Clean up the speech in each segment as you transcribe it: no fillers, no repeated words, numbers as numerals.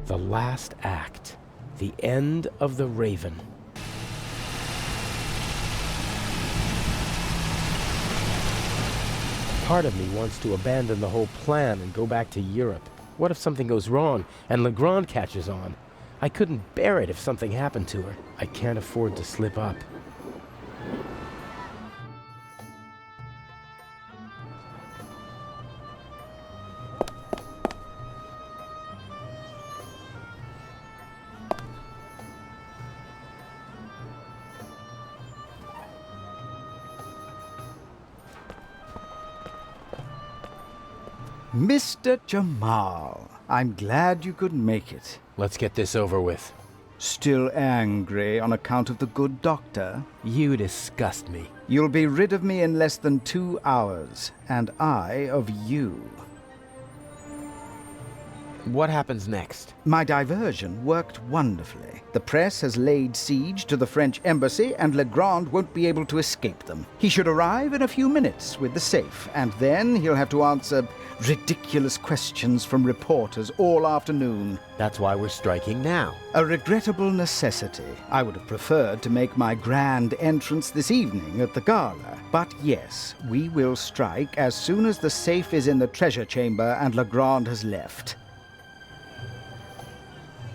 The last act. The end of the Raven. Part of me wants to abandon the whole plan and go back to Europe. What if something goes wrong and Legrand catches on? I couldn't bear it if something happened to her. I can't afford to slip up. Mr. Jamal, I'm glad you could make it. Let's get this over with. Still angry on account of the good doctor? You disgust me. You'll be rid of me in less than 2 hours, and I of you. What happens next? My diversion worked wonderfully. The press has laid siege to the French embassy, and Legrand won't be able to escape them. He should arrive in a few minutes with the safe, and then he'll have to answer ridiculous questions from reporters all afternoon. That's why we're striking now. A regrettable necessity. I would have preferred to make my grand entrance this evening at the gala. But yes, we will strike as soon as the safe is in the treasure chamber and Legrand has left.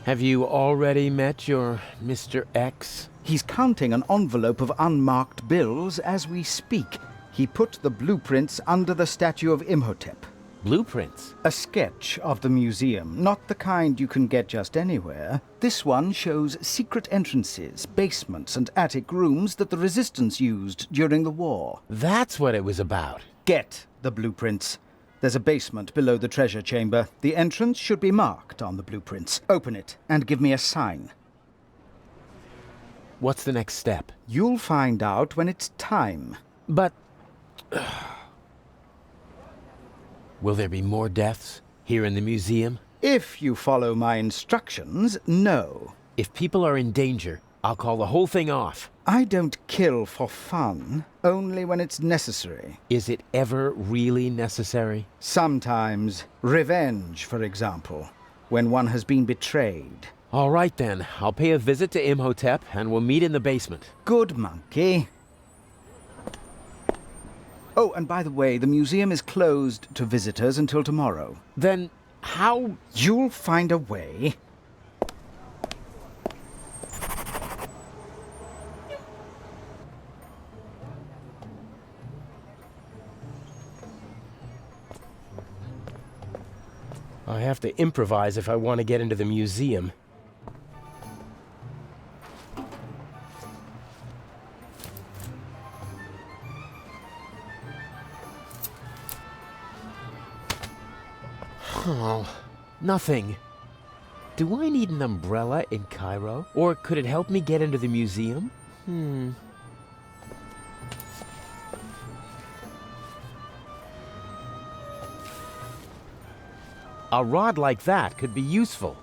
Have you already met your Mr. X? He's counting an envelope of unmarked bills as we speak. He put the blueprints under the statue of Imhotep. Blueprints? A sketch of the museum, not the kind you can get just anywhere. This one shows secret entrances, basements, and attic rooms that the resistance used during the war. That's what it was about. Get the blueprints. There's a basement below the treasure chamber. The entrance should be marked on the blueprints. Open it and give me a sign. What's the next step? You'll find out when it's time. But... will there be more deaths here in the museum? If you follow my instructions, no. If people are in danger, I'll call the whole thing off. I don't kill for fun, only when it's necessary. Is it ever really necessary? Sometimes. Revenge, for example, when one has been betrayed. All right then, I'll pay a visit to Imhotep and we'll meet in the basement. Good monkey. Oh, and by the way, the museum is closed to visitors until tomorrow. Then how... You'll find a way. I have to improvise if I want to get into the museum. Oh, nothing. Do I need an umbrella in Cairo? Or could it help me get into the museum? A rod like that could be useful.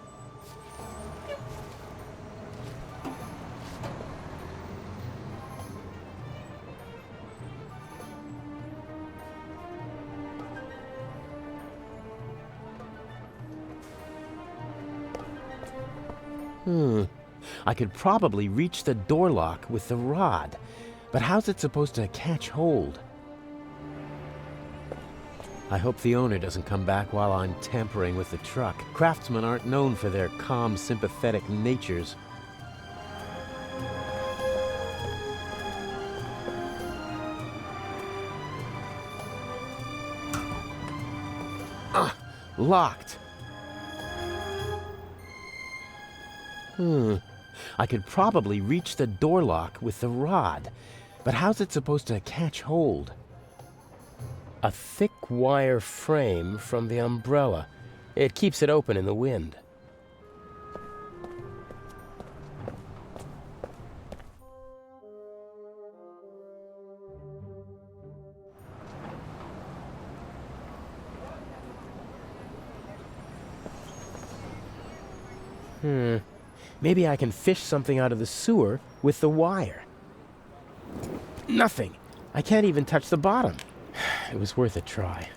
I could probably reach the door lock with the rod, but how's it supposed to catch hold? I hope the owner doesn't come back while I'm tampering with the truck. Craftsmen aren't known for their calm, sympathetic natures. Locked. I could probably reach the door lock with the rod, but how's it supposed to catch hold? A thick wire frame from the umbrella. It keeps it open in the wind. Maybe I can fish something out of the sewer with the wire. Nothing. I can't even touch the bottom. It was worth a try.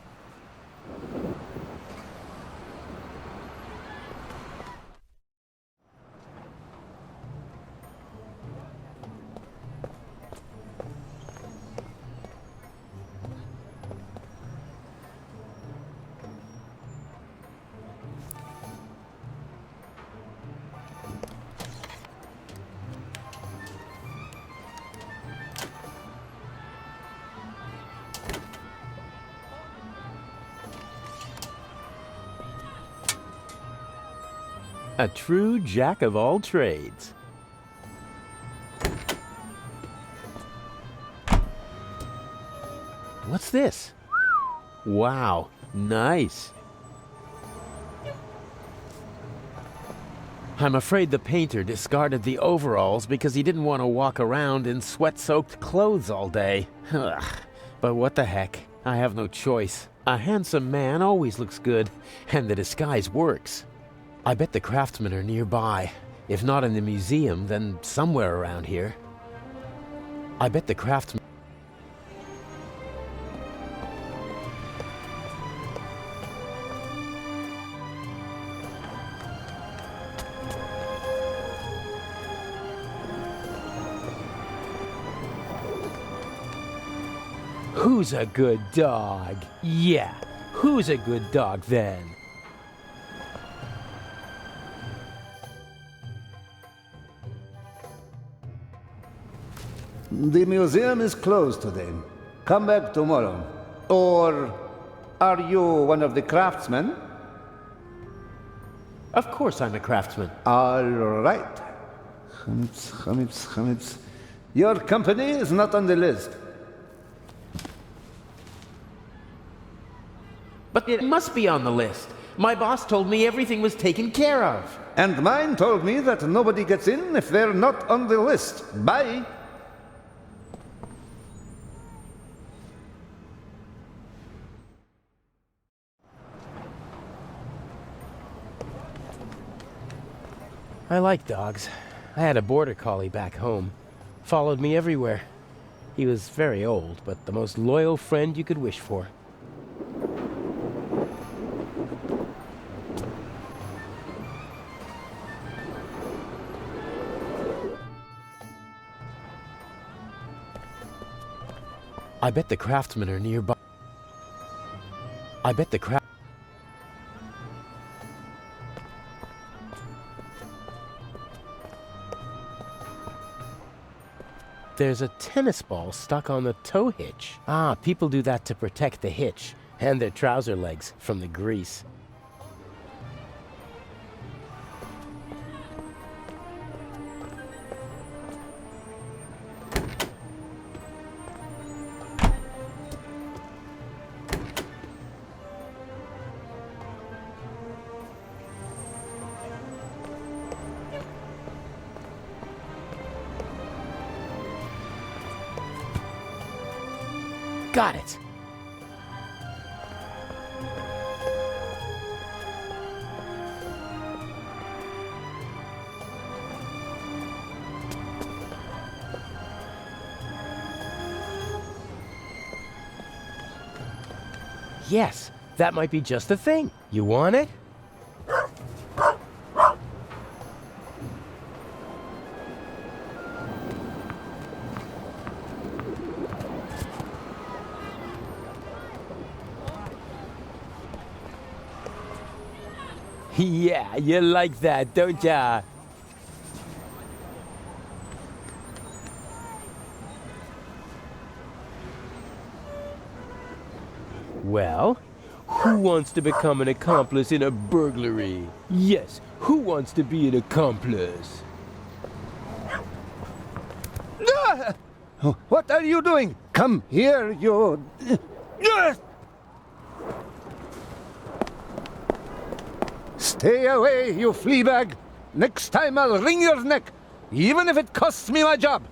A true jack of all trades. What's this? Wow, nice. I'm afraid the painter discarded the overalls because he didn't want to walk around in sweat-soaked clothes all day. Ugh. But what the heck? I have no choice. A handsome man always looks good, and the disguise works. I bet the craftsmen are nearby. If not in the museum, then somewhere around here. I bet the craftsmen... Who's a good dog? Yeah, who's a good dog then? The museum is closed today. Come back tomorrow. Or are you one of the craftsmen? Of course I'm a craftsman. All right. Chametz. Your company is not on the list. But it must be on the list. My boss told me everything was taken care of. And mine told me that nobody gets in if they're not on the list. Bye. I like dogs. I had a border collie back home. Followed me everywhere. He was very old, but the most loyal friend you could wish for. I bet the craftsmen are nearby. I bet the craft... There's a tennis ball stuck on the tow hitch. Ah, people do that to protect the hitch and their trouser legs from the grease. Got it! Yes, that might be just the thing. You want it? Yeah, you like that, don't ya? Well, who wants to become an accomplice in a burglary? Yes, who wants to be an accomplice? Ah! What are you doing? Come here, you... Stay away, you flea bag! Next time I'll wring your neck, even if it costs me my job!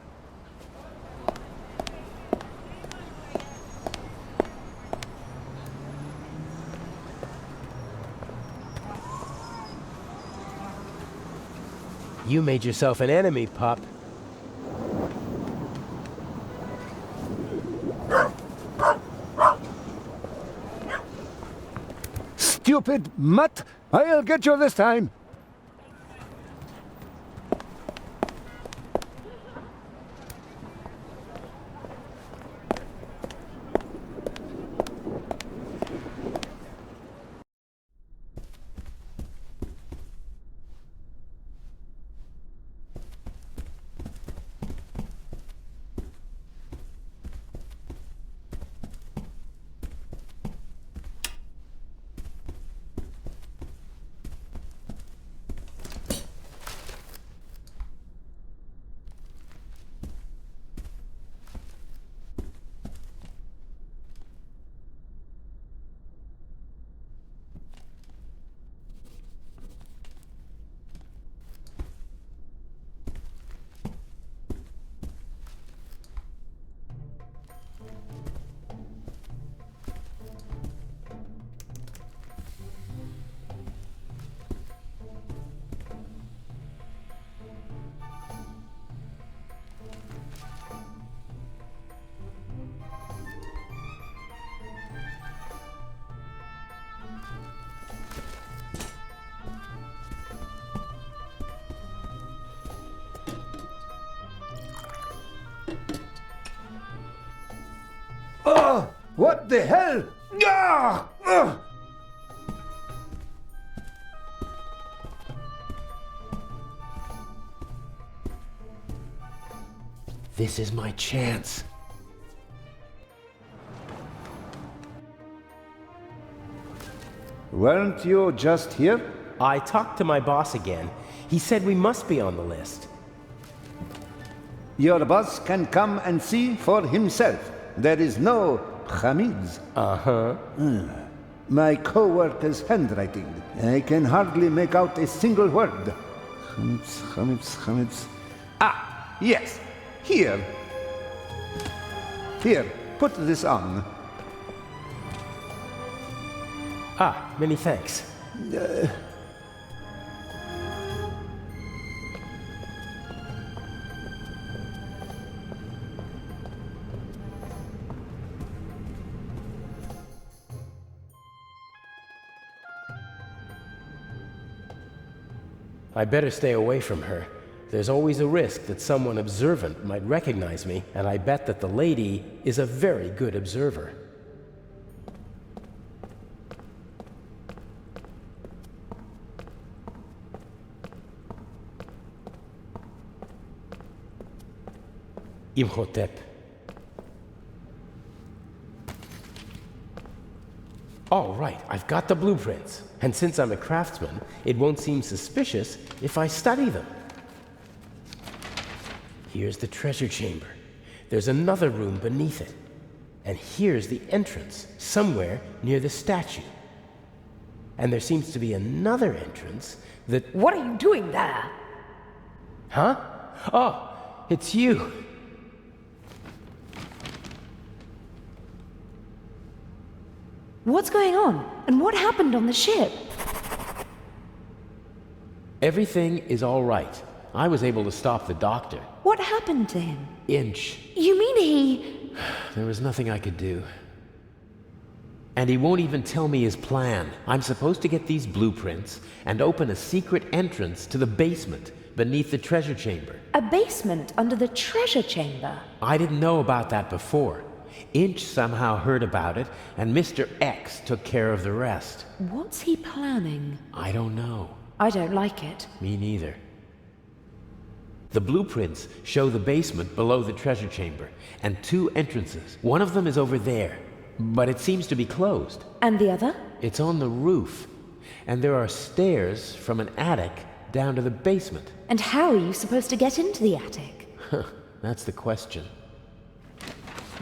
You made yourself an enemy, pup. Stupid mutt! I'll get you this time! What the hell? Ah! Ugh! This is my chance. Weren't you just here? I talked to my boss again. He said we must be on the list. Your boss can come and see for himself. There is no Hamids. Uh-huh. My co-worker's handwriting. I can hardly make out a single word. Hamids. Ah, yes. Here. Here, put this on. Ah, many thanks. I better stay away from her. There's always a risk that someone observant might recognize me, and I bet that the lady is a very good observer. Imhotep. All right, I've got the blueprints. And since I'm a craftsman, it won't seem suspicious if I study them. Here's the treasure chamber. There's another room beneath it. And here's the entrance, somewhere near the statue. And there seems to be another entrance that... What are you doing there? Huh? Oh, it's you. What's going on? And what happened on the ship? Everything is all right. I was able to stop the doctor. What happened to him? Inch. You mean he... There was nothing I could do. And he won't even tell me his plan. I'm supposed to get these blueprints and open a secret entrance to the basement beneath the treasure chamber. A basement under the treasure chamber? I didn't know about that before. Inch somehow heard about it, and Mr. X took care of the rest. What's he planning? I don't know. I don't like it. Me neither. The blueprints show the basement below the treasure chamber, and two entrances. One of them is over there, but it seems to be closed. And the other? It's on the roof, and there are stairs from an attic down to the basement. And how are you supposed to get into the attic? That's the question.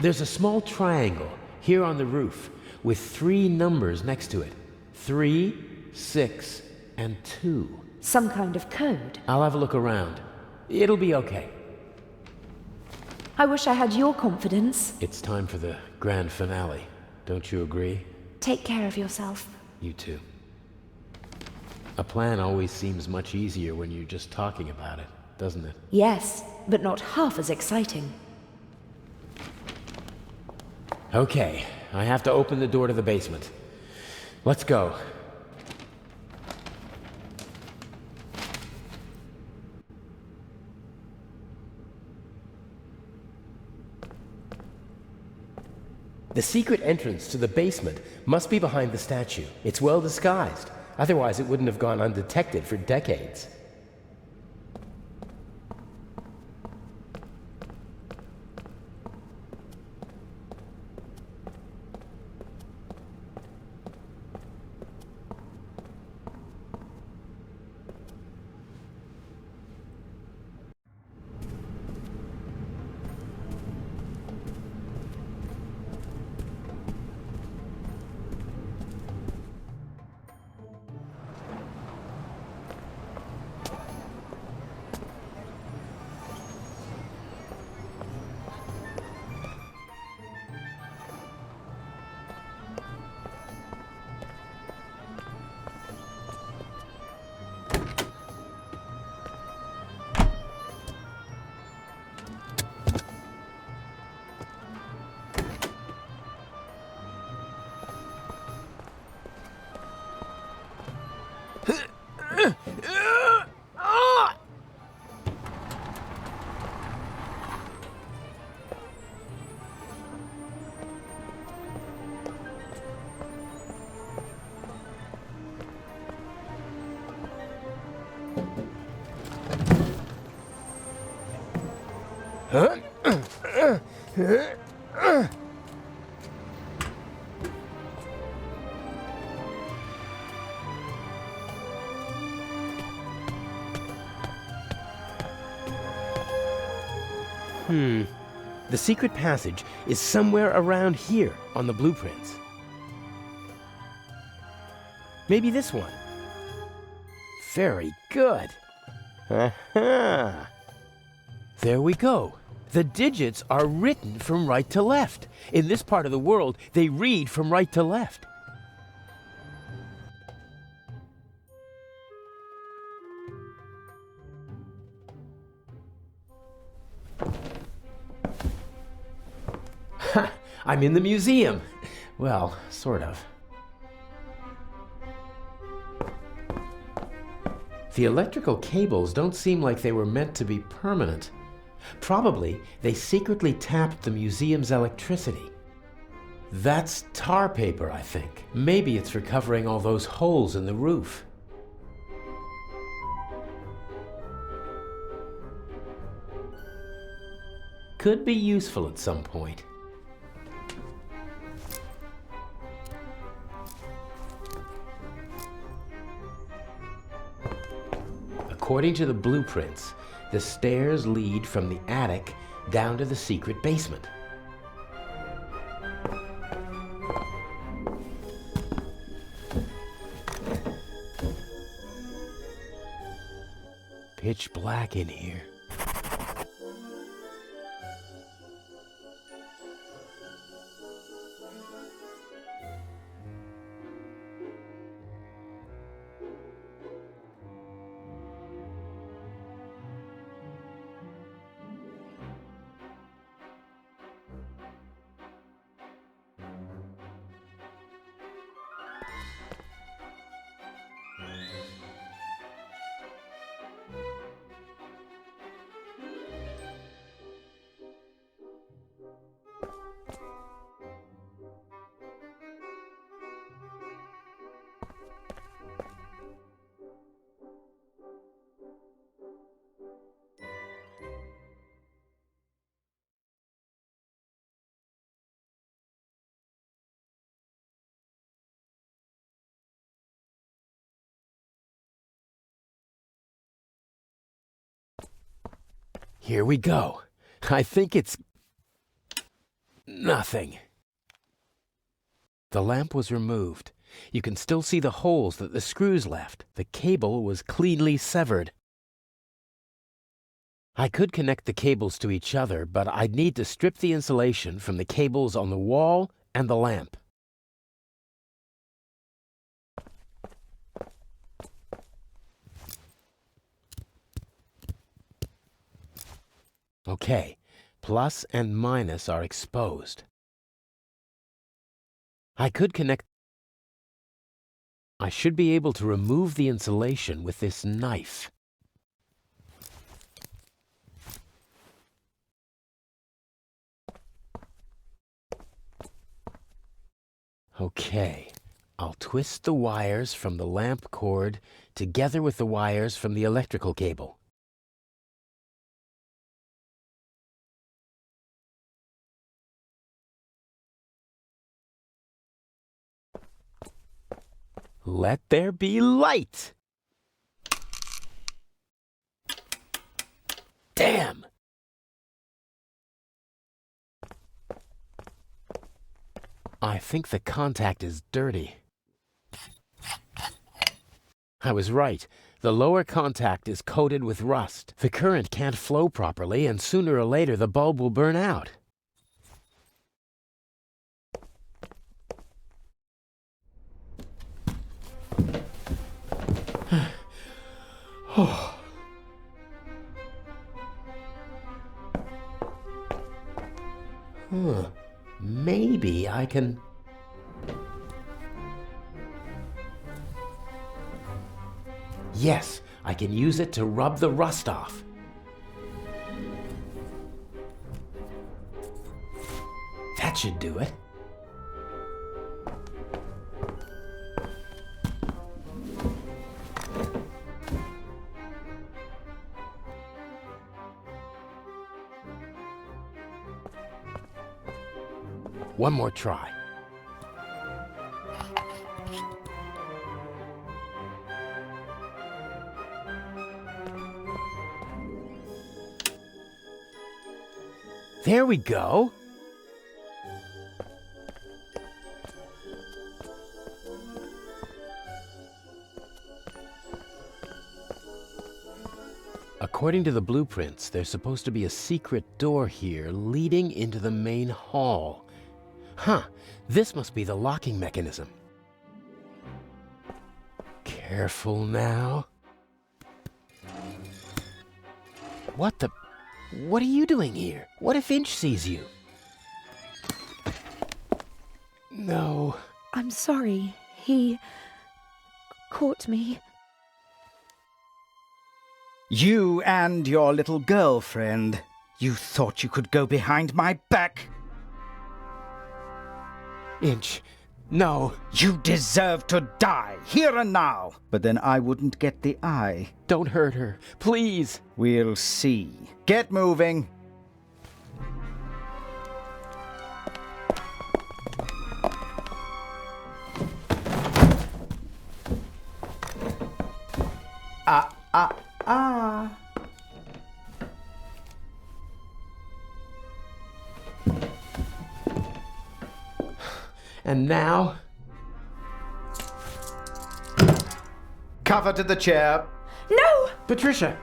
There's a small triangle here on the roof with 3 numbers next to it. 3, 6, and 2. Some kind of code. I'll have a look around. It'll be okay. I wish I had your confidence. It's time for the grand finale. Don't you agree? Take care of yourself. You too. A plan always seems much easier when you're just talking about it, doesn't it? Yes, but not half as exciting. Okay, I have to open the door to the basement. Let's go. The secret entrance to the basement must be behind the statue. It's well disguised. Otherwise, it wouldn't have gone undetected for decades. The secret passage is somewhere around here on the blueprints. Maybe this one. Very good. Aha! There we go. The digits are written from right to left. In this part of the world, they read from right to left. Ha! I'm in the museum. Well, sort of. The electrical cables don't seem like they were meant to be permanent. Probably they secretly tapped the museum's electricity. That's tar paper, I think. Maybe it's for covering all those holes in the roof. Could be useful at some point. According to the blueprints, the stairs lead from the attic down to the secret basement. Pitch black in here. Here we go. I think it's nothing. The lamp was removed. You can still see the holes that the screws left. The cable was cleanly severed. I could connect the cables to each other, but I'd need to strip the insulation from the cables on the wall and the lamp. Okay, plus and minus are exposed. I could connect. I should be able to remove the insulation with this knife. Okay, I'll twist the wires from the lamp cord together with the wires from the electrical cable. Let there be light! Damn! I think the contact is dirty. I was right. The lower contact is coated with rust. The current can't flow properly, and sooner or later the bulb will burn out. Maybe I can... Yes, I can use it to rub the rust off. That should do it. One more try. There we go. According to the blueprints, there's supposed to be a secret door here leading into the main hall. Huh, this must be the locking mechanism. Careful now. What are you doing here? What if Inch sees you? No. I'm sorry. He caught me. You and your little girlfriend. You thought you could go behind my back? Inch, no. You deserve to die, here and now. But then I wouldn't get the eye. Don't hurt her, please. We'll see. Get moving. And now? Cover to the chair. No! Patricia!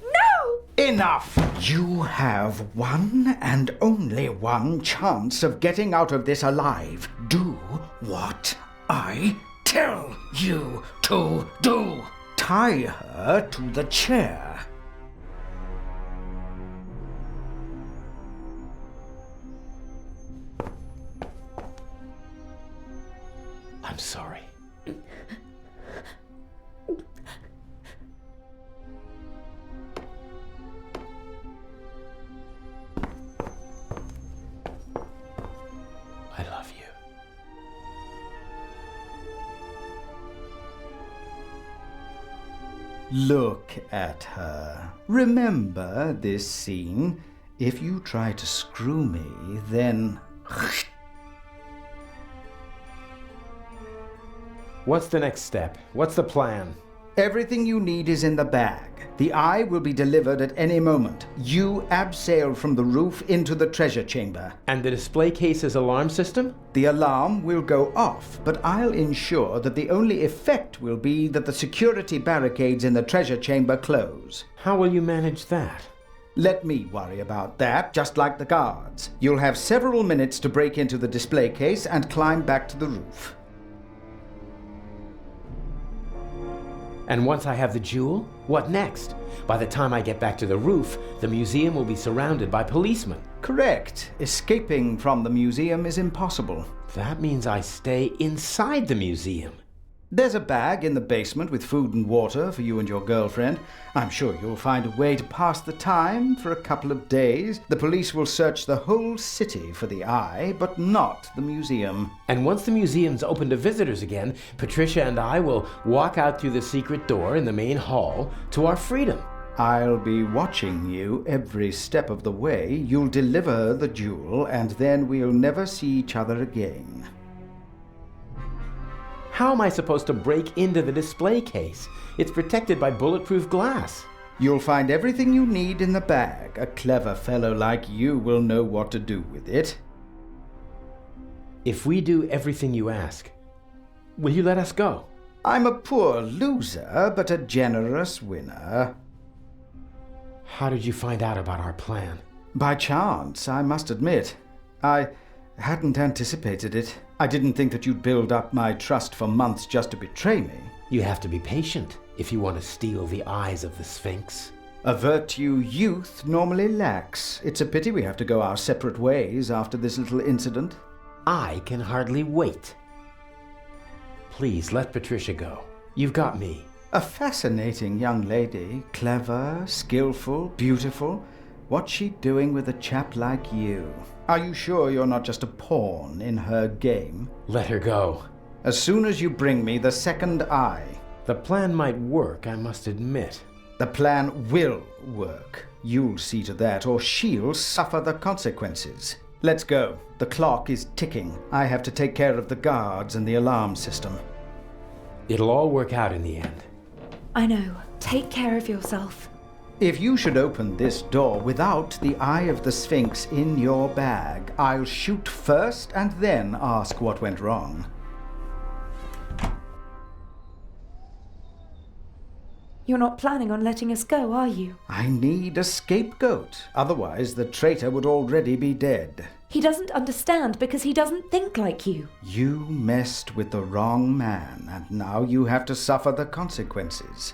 No! Enough! You have one and only one chance of getting out of this alive. Do what I tell you to do. Tie her to the chair. I'm sorry. I love you. Look at her. Remember this scene? If you try to screw me, then... What's the next step? What's the plan? Everything you need is in the bag. The eye will be delivered at any moment. You abseil from the roof into the treasure chamber. And the display case's alarm system? The alarm will go off, but I'll ensure that the only effect will be that the security barricades in the treasure chamber close. How will you manage that? Let me worry about that, just like the guards. You'll have several minutes to break into the display case and climb back to the roof. And once I have the jewel, what next? By the time I get back to the roof, the museum will be surrounded by policemen. Correct. Escaping from the museum is impossible. That means I stay inside the museum. There's a bag in the basement with food and water for you and your girlfriend. I'm sure you'll find a way to pass the time for a couple of days. The police will search the whole city for the eye, but not the museum. And once the museum's open to visitors again, Patricia and I will walk out through the secret door in the main hall to our freedom. I'll be watching you every step of the way. You'll deliver the jewel, and then we'll never see each other again. How am I supposed to break into the display case? It's protected by bulletproof glass. You'll find everything you need in the bag. A clever fellow like you will know what to do with it. If we do everything you ask, will you let us go? I'm a poor loser, but a generous winner. How did you find out about our plan? By chance, I must admit. I hadn't anticipated it. I didn't think that you'd build up my trust for months just to betray me. You have to be patient if you want to steal the eyes of the Sphinx. A virtue youth normally lacks. It's a pity we have to go our separate ways after this little incident. I can hardly wait. Please let Patricia go. You've got me. A fascinating young lady. Clever, skillful, beautiful. What's she doing with a chap like you? Are you sure you're not just a pawn in her game? Let her go. As soon as you bring me the second eye. The plan might work, I must admit. The plan will work. You'll see to that, or she'll suffer the consequences. Let's go. The clock is ticking. I have to take care of the guards and the alarm system. It'll all work out in the end. I know. Take care of yourself. If you should open this door without the Eye of the Sphinx in your bag, I'll shoot first and then ask what went wrong. You're not planning on letting us go, are you? I need a scapegoat. Otherwise, the traitor would already be dead. He doesn't understand because he doesn't think like you. You messed with the wrong man, and now you have to suffer the consequences.